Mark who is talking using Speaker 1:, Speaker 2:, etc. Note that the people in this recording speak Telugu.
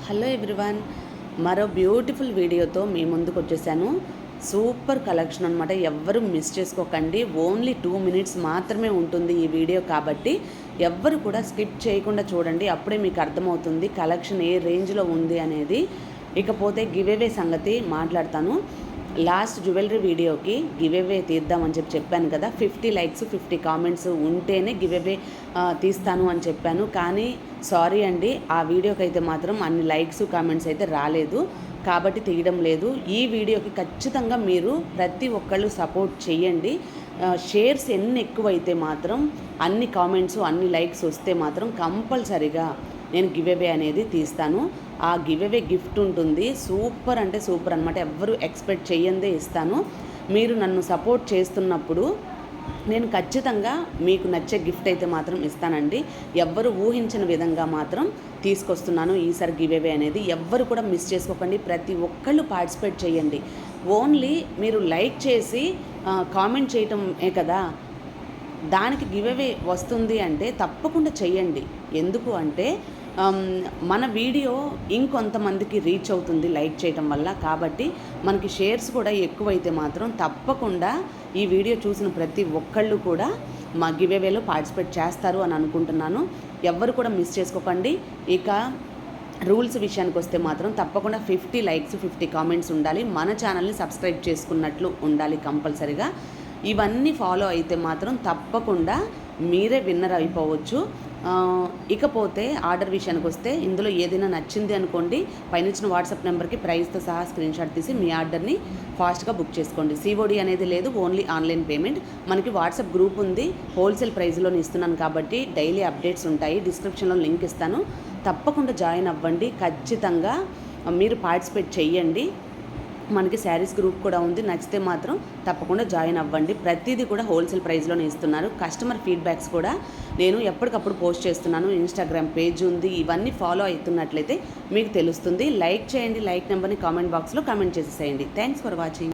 Speaker 1: హలో ఎవ్రీవన్, మరో బ్యూటిఫుల్ వీడియోతో మీ ముందుకు వచ్చేసాను. సూపర్ కలెక్షన్ అనమాట. ఎవ్వరు మిస్ చేసుకోకండి. ఓన్లీ 2 మినిట్స్ మాత్రమే ఉంటుంది ఈ వీడియో, కాబట్టి ఎవ్వరు కూడా స్కిప్ చేయకుండా చూడండి. అప్పుడే మీకు అర్థమవుతుంది కలెక్షన్ ఏ రేంజ్లో ఉంది అనేది. ఇకపోతే గివేవే సంగతి మాట్లాడతాను. లాస్ట్ జ్యువెలరీ వీడియోకి గివేవే తీద్దామని చెప్పాను కదా. 50 లైక్స్ 50 కామెంట్స్ ఉంటేనే గివేవే తీస్తాను అని చెప్పాను. కానీ సారీ అండి, ఆ వీడియోకి అయితే మాత్రం అన్ని లైక్స్ కామెంట్స్ అయితే రాలేదు, కాబట్టి తీయడం లేదు. ఈ వీడియోకి ఖచ్చితంగా మీరు ప్రతి ఒక్కళ్ళు సపోర్ట్ చేయండి. షేర్స్ ఎన్ని ఎక్కువైతే మాత్రం, అన్ని కామెంట్స్ అన్ని లైక్స్ వస్తే మాత్రం కంపల్సరిగా నేను గివేవే అనేది తీస్తాను. ఆ గివేవే గిఫ్ట్ ఉంటుంది. సూపర్ అంటే సూపర్ అనమాట. ఎవ్వరు ఎక్స్పెక్ట్ చేయందే ఇస్తాను. మీరు నన్ను సపోర్ట్ చేస్తున్నప్పుడు నేను ఖచ్చితంగా మీకు నచ్చే గిఫ్ట్ అయితే మాత్రం ఇస్తానండి. ఎవ్వరు ఊహించిన విధంగా మాత్రం తీసుకొస్తున్నాను ఈసారి గివేవే అనేది. ఎవ్వరు కూడా మిస్ చేసుకోకండి. ప్రతి ఒక్కళ్ళు పార్టిసిపేట్ చేయండి. ఓన్లీ మీరు లైక్ చేసి కామెంట్ చేయటమే కదా దానికి గివేవే వస్తుంది అంటే తప్పకుండా చెయ్యండి. ఎందుకు అంటే మన వీడియో ఇంకొంతమందికి రీచ్ అవుతుంది లైక్ చేయటం వల్ల. కాబట్టి మనకి షేర్స్ కూడా ఎక్కువైతే మాత్రం తప్పకుండా ఈ వీడియో చూసిన ప్రతి ఒక్కళ్ళు కూడా మా గివేవేలో పార్టిసిపేట్ చేస్తారు అని అనుకుంటున్నాను. ఎవ్వరు కూడా మిస్ చేసుకోకండి. ఇక రూల్స్ విషయానికి వస్తే మాత్రం తప్పకుండా 50 లైక్స్ 50 కామెంట్స్ ఉండాలి. మన ఛానల్ని సబ్స్క్రైబ్ చేసుకున్నట్లు ఉండాలి కంపల్సరిగా. ఇవన్నీ ఫాలో అయితే మాత్రం తప్పకుండా మీరే విన్నర్ అయిపోవచ్చు. ఇకపోతే ఆర్డర్ విషయానికి వస్తే ఇందులో ఏదైనా నచ్చింది అనుకోండి, పైన ఇచ్చిన వాట్సాప్ నెంబర్కి ప్రైస్తో సహా స్క్రీన్షాట్ తీసి మీ ఆర్డర్ని ఫాస్ట్గా బుక్ చేసుకోండి. సిఓడి అనేది లేదు, ఓన్లీ ఆన్లైన్ పేమెంట్. మనకి వాట్సాప్ గ్రూప్ ఉంది. హోల్సేల్ ప్రైస్లోనే ఇస్తున్నాను కాబట్టి డైలీ అప్డేట్స్ ఉంటాయి. డిస్క్రిప్షన్లో లింక్ ఇస్తాను, తప్పకుండా జాయిన్ అవ్వండి. ఖచ్చితంగా మీరు పార్టిసిపేట్ చెయ్యండి. మనకి శారీస్ గ్రూప్ కూడా ఉంది. నచ్చితే మాత్రం తప్పకుండా జాయిన్ అవ్వండి. ప్రతిదీ కూడా హోల్సేల్ ప్రైస్లోనే ఇస్తున్నారు. కస్టమర్ ఫీడ్బ్యాక్స్ కూడా నేను ఎప్పటికప్పుడు పోస్ట్ చేస్తున్నాను. ఇన్స్టాగ్రామ్ పేజ్ ఉంది. ఇవన్నీ ఫాలో అవుతున్నట్లయితే మీకు తెలుస్తుంది. లైక్ చేయండి. లైక్ నెంబర్ని కామెంట్ బాక్స్లో కామెంట్ చేసేసేయండి. Thanks for watching.